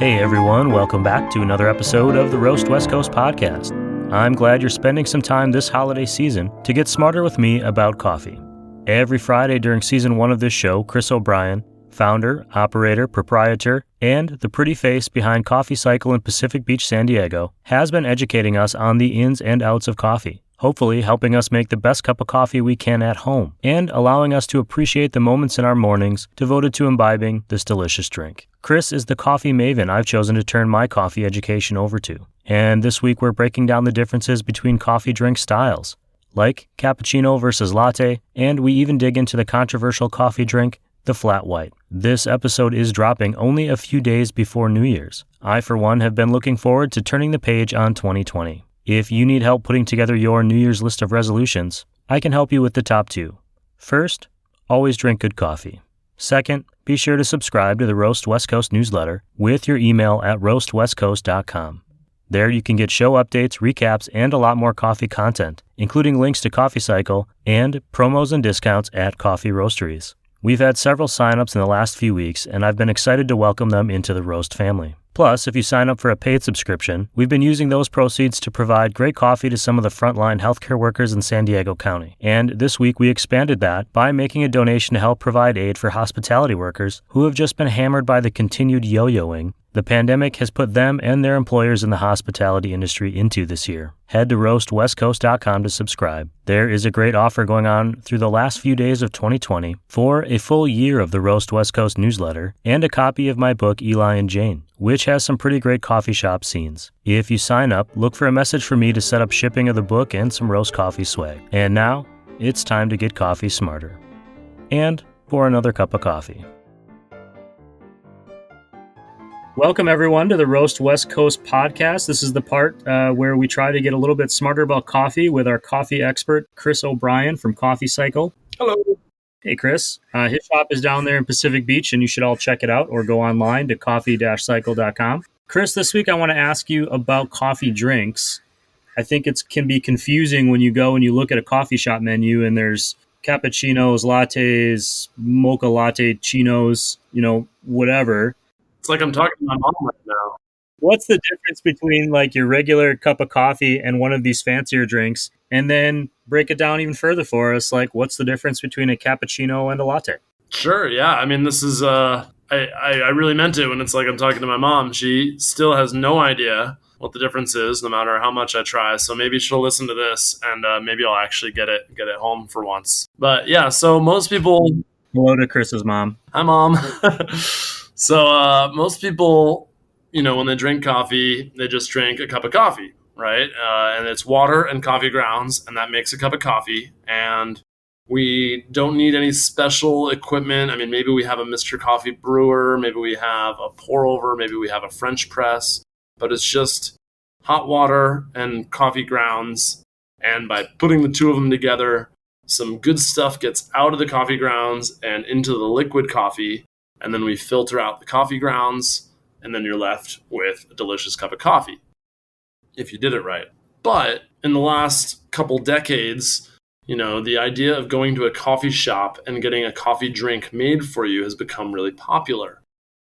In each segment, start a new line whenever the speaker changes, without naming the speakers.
Hey everyone, welcome back to another episode of the Roast West Coast podcast. I'm glad you're spending some time this holiday season to get smarter with me about coffee. Every Friday during season 1 of this show, Chris O'Brien, founder, operator, proprietor, and the pretty face behind Coffee Cycle in Pacific Beach, San Diego, has been educating us on the ins and outs of coffee, hopefully helping us make the best cup of coffee we can at home, and allowing us to appreciate the moments in our mornings devoted to imbibing this delicious drink. Chris is the coffee maven I've chosen to turn my coffee education over to. And this week we're breaking down the differences between coffee drink styles, like cappuccino versus latte, and we even dig into the controversial coffee drink, the flat white. This episode is dropping only a few days before New Year's. I, for one, have been looking forward to turning the page on 2020. If you need help putting together your New Year's list of resolutions, I can help you with the top 2. First, always drink good coffee. Second, be sure to subscribe to the Roast West Coast newsletter with your email at roastwestcoast.com. There you can get show updates, recaps, and a lot more coffee content, including links to Coffee Cycle and promos and discounts at coffee roasteries. We've had several signups in the last few weeks, and I've been excited to welcome them into the Roast family. Plus, if you sign up for a paid subscription, we've been using those proceeds to provide great coffee to some of the frontline healthcare workers in San Diego County. And this week we expanded that by making a donation to help provide aid for hospitality workers who have just been hammered by the continued yo-yoing the pandemic has put them and their employers in the hospitality industry into this year. Head to roastwestcoast.com to subscribe. There is a great offer going on through the last few days of 2020 for a full year of the Roast West Coast newsletter and a copy of my book, Eli and Jane, which has some pretty great coffee shop scenes. If you sign up, look for a message from me to set up shipping of the book and some roast coffee swag. And now, it's time to get coffee smarter. And pour another cup of coffee. Welcome, everyone, to the Roast West Coast podcast. This is the part where we try to get a little bit smarter about coffee with our coffee expert, Chris O'Brien from Coffee Cycle.
Hello.
Hey, Chris. His shop is down there in Pacific Beach, and you should all check it out or go online to coffee-cycle.com. Chris, this week I want to ask you about coffee drinks. I think it can be confusing when you go and you look at a coffee shop menu and there's cappuccinos, lattes, mocha latte, chinos, whatever.
It's like I'm talking to my mom right now.
What's the difference between like your regular cup of coffee and one of these fancier drinks? And then break it down even further for us. Like, what's the difference between a cappuccino and a latte?
Sure. Yeah. I mean, this is, I really meant it when it's like I'm talking to my mom. She still has no idea what the difference is, no matter how much I try. So maybe she'll listen to this and maybe I'll actually get it home for once. But yeah, so most people.
Hello to Chris's mom.
Hi, Mom. So most people, when they drink coffee, they just drink a cup of coffee, right? And it's water and coffee grounds, and that makes a cup of coffee. And we don't need any special equipment. I mean, maybe we have a Mr. Coffee brewer, maybe we have a pour over, maybe we have a French press, but it's just hot water and coffee grounds. And by putting the two of them together, some good stuff gets out of the coffee grounds and into the liquid coffee. And then we filter out the coffee grounds, and then you're left with a delicious cup of coffee, if you did it right. But in the last couple decades, the idea of going to a coffee shop and getting a coffee drink made for you has become really popular.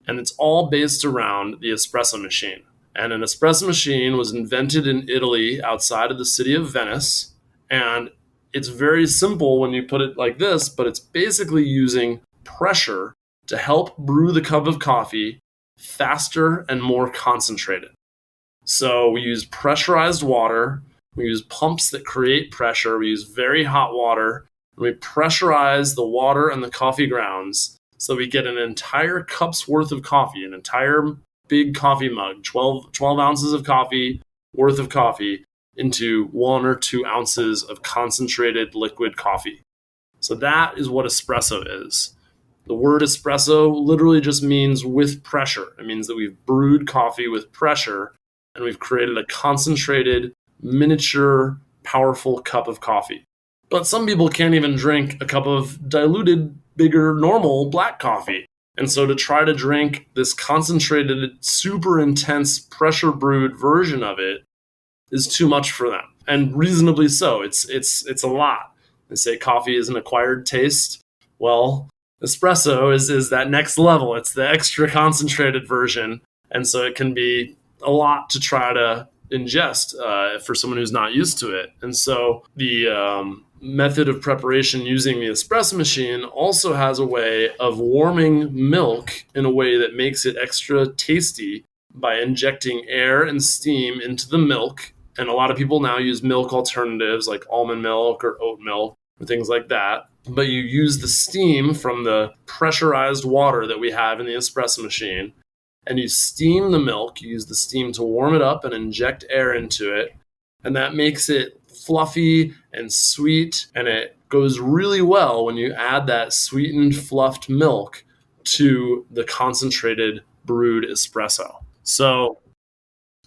And it's all based around the espresso machine. And an espresso machine was invented in Italy outside of the city of Venice. And it's very simple when you put it like this, but it's basically using pressure to help brew the cup of coffee faster and more concentrated. So we use pressurized water, we use pumps that create pressure, we use very hot water, and we pressurize the water and the coffee grounds so we get an entire cup's worth of coffee, an entire big coffee mug, 12 ounces of coffee worth of coffee into 1 or 2 ounces of concentrated liquid coffee. So that is what espresso is. The word espresso literally just means with pressure. It means that we've brewed coffee with pressure and we've created a concentrated, miniature, powerful cup of coffee. But some people can't even drink a cup of diluted, bigger, normal black coffee. And so to try to drink this concentrated, super intense, pressure brewed version of it is too much for them. And reasonably so. It's a lot. They say coffee is an acquired taste. Well, espresso is that next level. It's the extra concentrated version. And so it can be a lot to try to ingest for someone who's not used to it. And so the method of preparation using the espresso machine also has a way of warming milk in a way that makes it extra tasty by injecting air and steam into the milk. And a lot of people now use milk alternatives like almond milk or oat milk or things like that. But you use the steam from the pressurized water that we have in the espresso machine, and you steam the milk. You use the steam to warm it up and inject air into it. And that makes it fluffy and sweet. And it goes really well when you add that sweetened, fluffed milk to the concentrated brewed espresso. So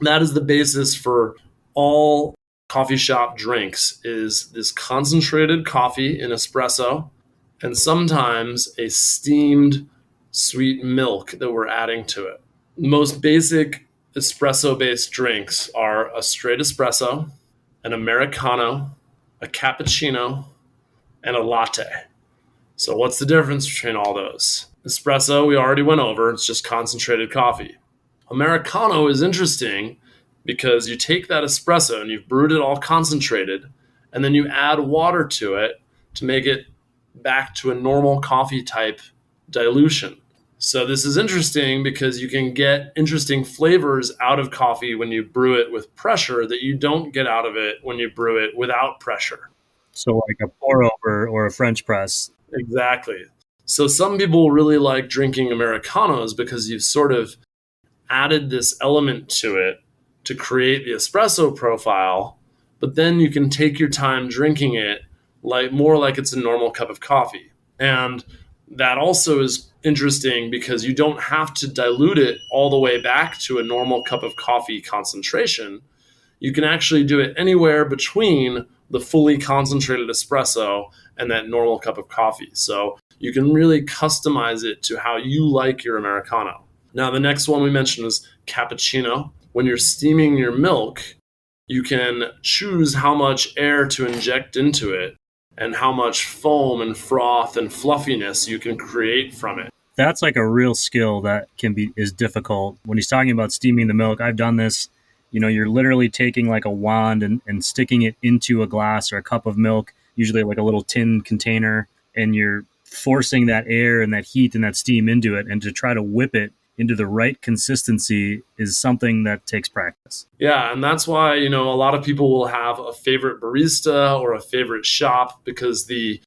that is the basis for all coffee shop drinks, is this concentrated coffee in espresso and sometimes a steamed sweet milk that we're adding to it. Most basic espresso-based drinks are a straight espresso, an Americano, a cappuccino, and a latte. So what's the difference between all those? Espresso, we already went over. It's just concentrated coffee. Americano is interesting because you take that espresso and you've brewed it all concentrated, and then you add water to it to make it back to a normal coffee type dilution. So this is interesting because you can get interesting flavors out of coffee when you brew it with pressure that you don't get out of it when you brew it without pressure.
So like a pour over or a French press.
Exactly. So some people really like drinking Americanos because you've sort of added this element to it to create the espresso profile, but then you can take your time drinking it more like it's a normal cup of coffee. And that also is interesting because you don't have to dilute it all the way back to a normal cup of coffee concentration. You can actually do it anywhere between the fully concentrated espresso and that normal cup of coffee. So you can really customize it to how you like your Americano. Now, the next one we mentioned was cappuccino. When you're steaming your milk, you can choose how much air to inject into it and how much foam and froth and fluffiness you can create from it.
That's like a real skill that is difficult. When he's talking about steaming the milk, I've done this. You know, you're literally taking like a wand and sticking it into a glass or a cup of milk, usually like a little tin container, and you're forcing that air and that heat and that steam into it. And to try to whip it into the right consistency is something that takes practice.
Yeah, and that's why, a lot of people will have a favorite barista or a favorite shop, because the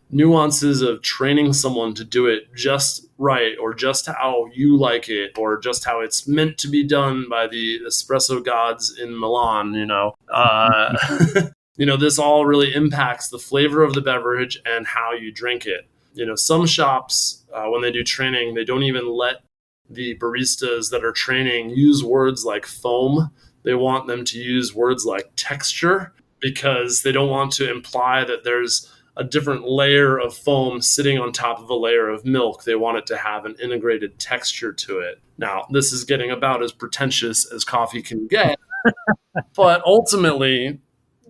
nuances of training someone to do it just right, or just how you like it, or just how it's meant to be done by the espresso gods in Milan, this all really impacts the flavor of the beverage and how you drink it. Some shops, when they do training, they don't even let the baristas that are training use words like foam. They want them to use words like texture, because they don't want to imply that there's a different layer of foam sitting on top of a layer of milk. They want it to have an integrated texture to it. Now, this is getting about as pretentious as coffee can get, but ultimately,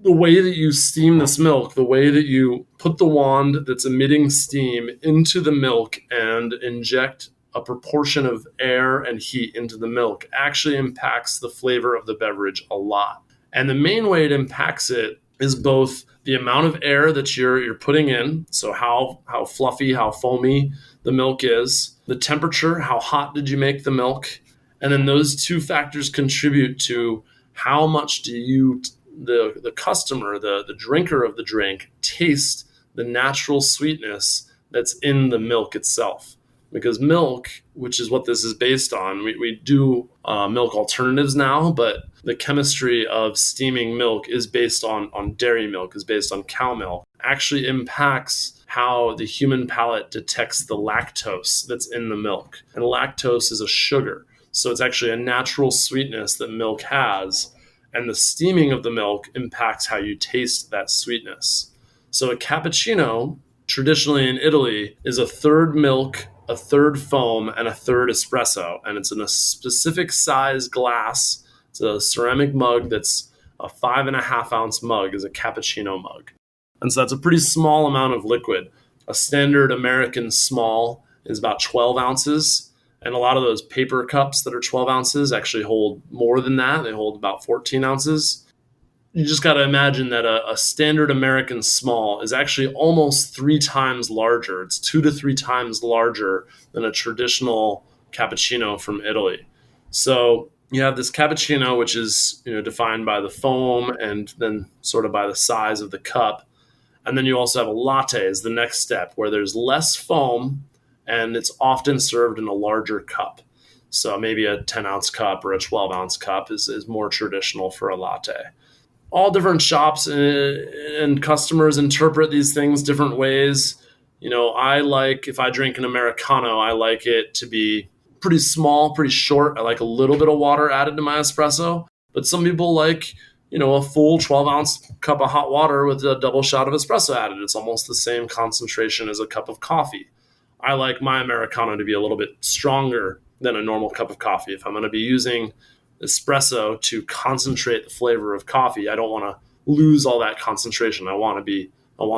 the way that you steam this milk, the way that you put the wand that's emitting steam into the milk and inject a proportion of air and heat into the milk, actually impacts the flavor of the beverage a lot. And the main way it impacts it is both the amount of air that you're putting in, so how fluffy, how foamy the milk is, the temperature, how hot did you make the milk, and then those two factors contribute to how much do you, the customer, the drinker of the drink, taste the natural sweetness that's in the milk itself. Because milk, which is what this is based on, we do milk alternatives now, but the chemistry of steaming milk is based on dairy milk, is based on cow milk, actually impacts how the human palate detects the lactose that's in the milk. And lactose is a sugar. So it's actually a natural sweetness that milk has. And the steaming of the milk impacts how you taste that sweetness. So a cappuccino, traditionally in Italy, is a third milk, a third foam, and a third espresso. And it's in a specific size glass. It's a ceramic mug that's a 5.5 ounce mug, is a cappuccino mug. And so that's a pretty small amount of liquid. A standard American small is about 12 ounces. And a lot of those paper cups that are 12 ounces actually hold more than that. They hold about 14 ounces. You just got to imagine that a standard American small is actually almost 3 times larger. It's 2 to 3 times larger than a traditional cappuccino from Italy. So you have this cappuccino, which is defined by the foam and then sort of by the size of the cup. And then you also have a latte as the next step, where there's less foam and it's often served in a larger cup. So maybe a 10-ounce cup or a 12-ounce cup is more traditional for a latte. All different shops and customers interpret these things different ways. If I drink an Americano, I like it to be pretty small, pretty short. I like a little bit of water added to my espresso. But some people like, a full 12-ounce cup of hot water with a double shot of espresso added. It's almost the same concentration as a cup of coffee. I like my Americano to be a little bit stronger than a normal cup of coffee. If I'm going to be using espresso to concentrate the flavor of coffee, I don't want to lose all that concentration. I want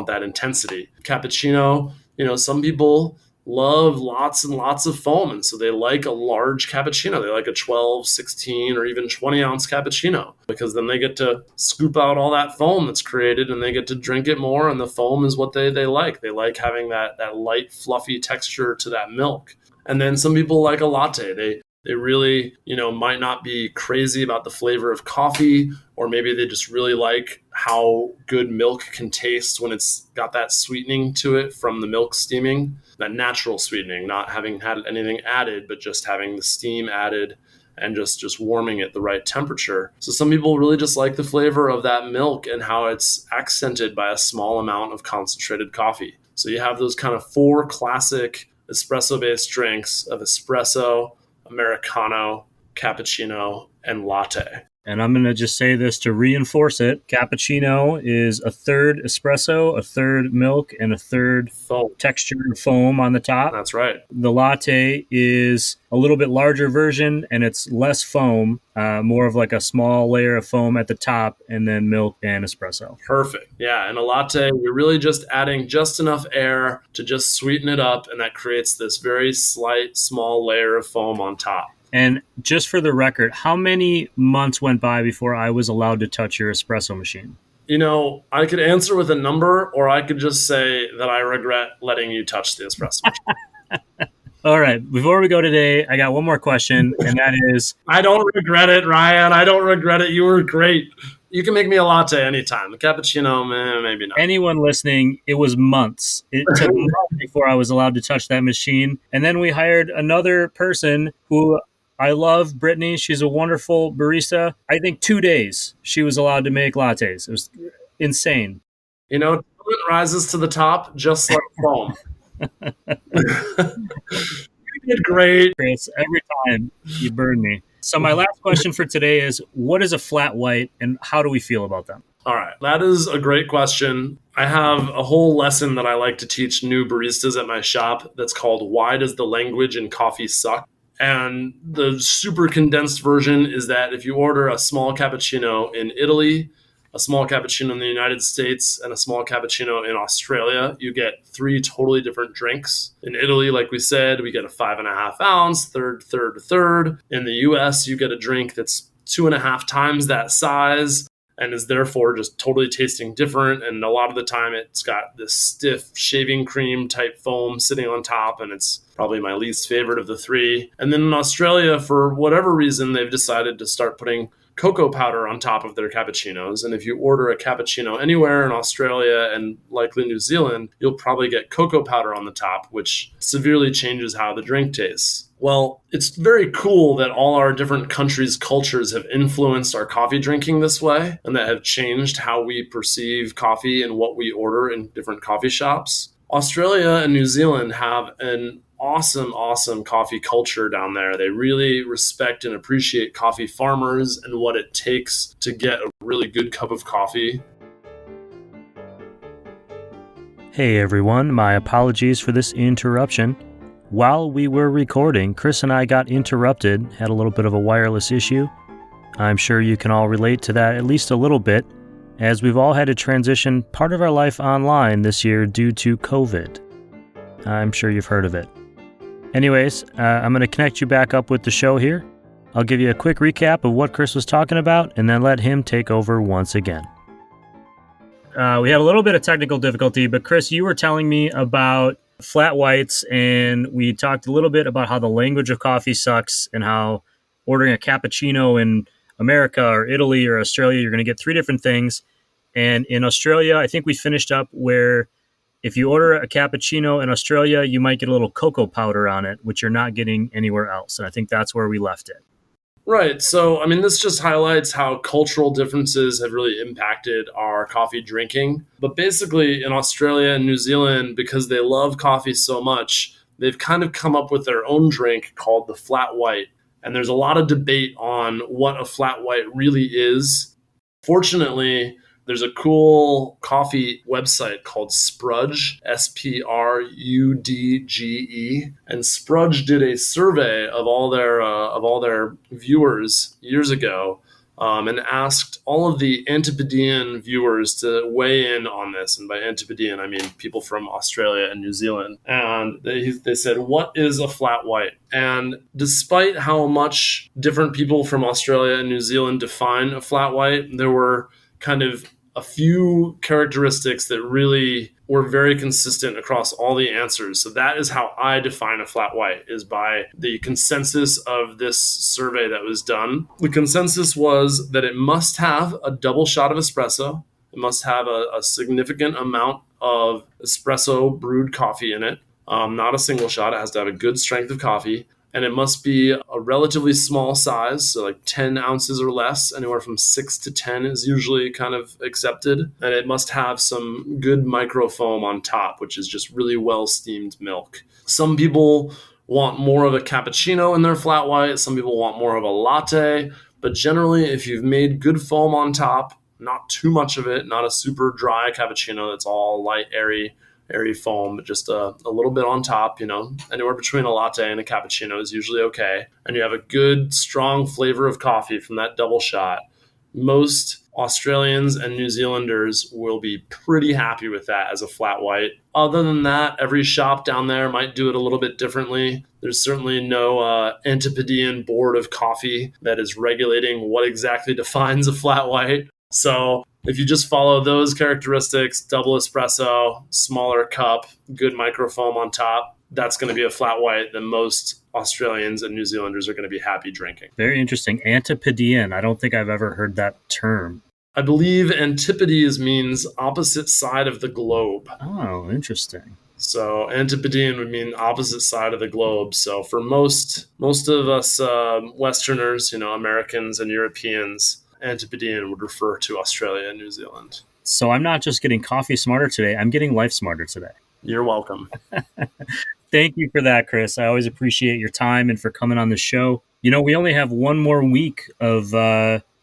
that intensity. Cappuccino, some people love lots and lots of foam, and so they like a large cappuccino. They like a 12, 16, or even 20-ounce cappuccino, because then they get to scoop out all that foam that's created and they get to drink it more, and the foam is what they like. They like having that light, fluffy texture to that milk. And then some people like a latte. They really, might not be crazy about the flavor of coffee, or maybe they just really like how good milk can taste when it's got that sweetening to it from the milk steaming, that natural sweetening, not having had anything added, but just having the steam added and just warming at the right temperature. So some people really just like the flavor of that milk and how it's accented by a small amount of concentrated coffee. So you have those kind of 4 classic espresso-based drinks of espresso, Americano, cappuccino, and latte.
And I'm going to just say this to reinforce it. Cappuccino is a third espresso, a third milk, and a third textured foam on the top.
That's right.
The latte is a little bit larger version, and it's less foam, more of like a small layer of foam at the top, and then milk and espresso.
Perfect. Yeah, and a latte, you're really just adding just enough air to just sweeten it up, and that creates this very slight, small layer of foam on top.
And just for the record, how many months went by before I was allowed to touch your espresso machine?
I could answer with a number, or I could just say that I regret letting you touch the espresso machine.
All right. Before we go today, I got one more question, and that is...
I don't regret it, Ryan. I don't regret it. You were great. You can make me a latte anytime. A cappuccino, maybe not.
Anyone listening, it was months. It took months before I was allowed to touch that machine. And then we hired another person who... I love Brittany. She's a wonderful barista. I think 2 days she was allowed to make lattes. It was insane.
Talent rises to the top just like foam. You did great.
Chris, every time you burn me. So my last question for today is, what is a flat white and how do we feel about them?
All right. That is a great question. I have a whole lesson that I like to teach new baristas at my shop that's called Why Does the Language in Coffee Suck? And the super condensed version is that if you order a small cappuccino in Italy, a small cappuccino in the United States, and a small cappuccino in Australia, you get 3 totally different drinks. In Italy, like we said, we get a 5.5 ounce, third. In the US, you get a drink that's 2.5 times that size and is therefore just totally tasting different. And a lot of the time it's got this stiff shaving cream type foam sitting on top, and it's probably my least favorite of the 3. And then in Australia, for whatever reason, they've decided to start putting cocoa powder on top of their cappuccinos. And if you order a cappuccino anywhere in Australia and likely New Zealand, you'll probably get cocoa powder on the top, which severely changes how the drink tastes. Well, it's very cool that all our different countries' cultures have influenced our coffee drinking this way, and that have changed how we perceive coffee and what we order in different coffee shops. Australia and New Zealand have an awesome coffee culture down there. They really respect and appreciate coffee farmers and what it takes to get a really good cup of coffee.
Hey everyone, my apologies for this interruption. While we were recording, Chris and I got interrupted, had a little bit of a wireless issue. I'm sure you can all relate to that at least a little bit, as we've all had to transition part of our life online this year due to COVID. I'm sure you've heard of it. Anyways, I'm going to connect you back up with the show here. I'll give you a quick recap of what Chris was talking about and then let him take over once again. We had a little bit of technical difficulty, but Chris, you were telling me about flat whites, and we talked a little bit about how the language of coffee sucks and how ordering a cappuccino in America or Italy or Australia, you're going to get 3 different things. And in Australia, I think we finished up where if you order a cappuccino in Australia, you might get a little cocoa powder on it, which you're not getting anywhere else. And I think that's where we left it.
Right. So, I mean, this just highlights how cultural differences have really impacted our coffee drinking. But basically, in Australia and New Zealand, because they love coffee so much, they've kind of come up with their own drink called the flat white. And there's a lot of debate on what a flat white really is. Fortunately, there's a cool coffee website called Sprudge, Sprudge. And Sprudge did a survey of all their viewers years ago, and asked all of the Antipodean viewers to weigh in on this. And by Antipodean, I mean people from Australia and New Zealand. And they said, what is a flat white? And despite how much different people from Australia and New Zealand define a flat white, there were kind of a few characteristics that really were very consistent across all the answers. So that is how I define a flat white, is by the consensus of this survey that was done. The consensus was that it must have a double shot of espresso. It must have a significant amount of espresso brewed coffee in it, not a single shot. It has to have a good strength of coffee. And it must be a relatively small size, so like 10 ounces or less. Anywhere from 6 to 10 is usually kind of accepted. And it must have some good microfoam on top, which is just really well steamed milk. Some people want more of a cappuccino in their flat white. Some people want more of a latte. But generally, if you've made good foam on top, not too much of it, not a super dry cappuccino that's all light, airy foam, but just a little bit on top, anywhere between a latte and a cappuccino is usually okay. And you have a good, strong flavor of coffee from that double shot. Most Australians and New Zealanders will be pretty happy with that as a flat white. Other than that, every shop down there might do it a little bit differently. There's certainly no Antipodean board of coffee that is regulating what exactly defines a flat white. So if you just follow those characteristics, double espresso, smaller cup, good microfoam on top, that's going to be a flat white that most Australians and New Zealanders are going to be happy drinking.
Very interesting. Antipodean. I don't think I've ever heard that term.
I believe antipodes means opposite side of the globe.
Oh, interesting.
So Antipodean would mean opposite side of the globe. So for most of us Westerners, Americans and Europeans, Antipodean would refer to Australia and New Zealand.
So I'm not just getting coffee smarter today, I'm getting life smarter today.
You're welcome.
Thank you for that, Chris. I always appreciate your time and for coming on the show. We only have one more week of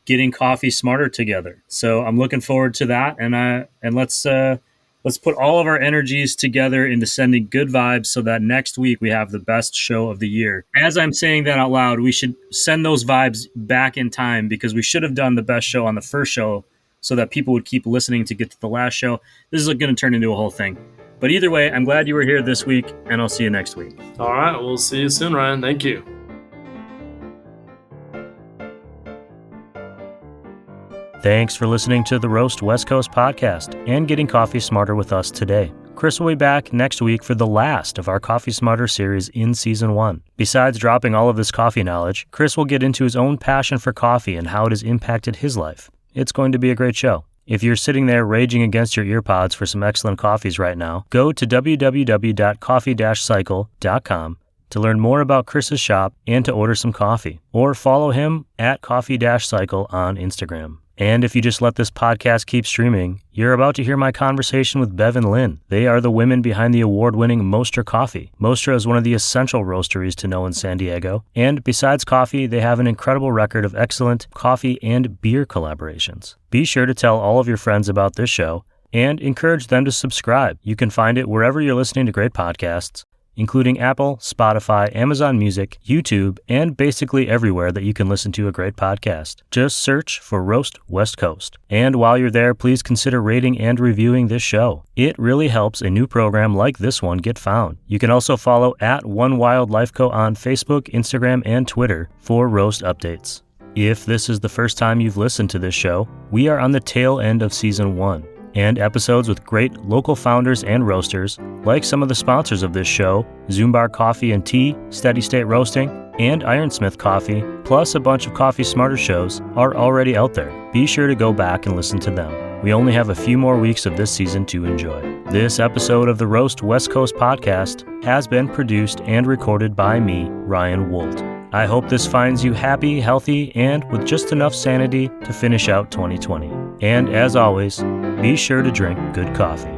getting coffee smarter together. So I'm looking forward to that. And let's put all of our energies together into sending good vibes so that next week we have the best show of the year. As I'm saying that out loud, we should send those vibes back in time because we should have done the best show on the first show so that people would keep listening to get to the last show. This is going to turn into a whole thing. But either way, I'm glad you were here this week, and I'll see you next week.
All right. We'll see you soon, Ryan. Thank you.
Thanks for listening to the Roast West Coast podcast and getting coffee smarter with us today. Chris will be back next week for the last of our Coffee Smarter series in Season 1. Besides dropping all of this coffee knowledge, Chris will get into his own passion for coffee and how it has impacted his life. It's going to be a great show. If you're sitting there raging against your earpods for some excellent coffees right now, go to www.coffee-cycle.com to learn more about Chris's shop and to order some coffee, or follow him at coffee-cycle on Instagram. And if you just let this podcast keep streaming, you're about to hear my conversation with Bev and Lynn. They are the women behind the award-winning Mostra Coffee. Mostra is one of the essential roasteries to know in San Diego. And besides coffee, they have an incredible record of excellent coffee and beer collaborations. Be sure to tell all of your friends about this show and encourage them to subscribe. You can find it wherever you're listening to great podcasts. including Apple, Spotify, Amazon Music, YouTube, and basically everywhere that you can listen to a great podcast. Just search for Roast West Coast. And while you're there, please consider rating and reviewing this show. It really helps a new program like this one get found. You can also follow at One Wild Life Co. on Facebook, Instagram, and Twitter for roast updates. If this is the first time you've listened to this show, we are on the tail end of Season 1. And episodes with great local founders and roasters, like some of the sponsors of this show, Zoombar Coffee and Tea, Steady State Roasting, and Ironsmith Coffee, plus a bunch of Coffee Smarter shows, are already out there. Be sure to go back and listen to them. We only have a few more weeks of this season to enjoy. This episode of the Roast West Coast podcast has been produced and recorded by me, Ryan Wolt. I hope this finds you happy, healthy, and with just enough sanity to finish out 2020. And as always, be sure to drink good coffee.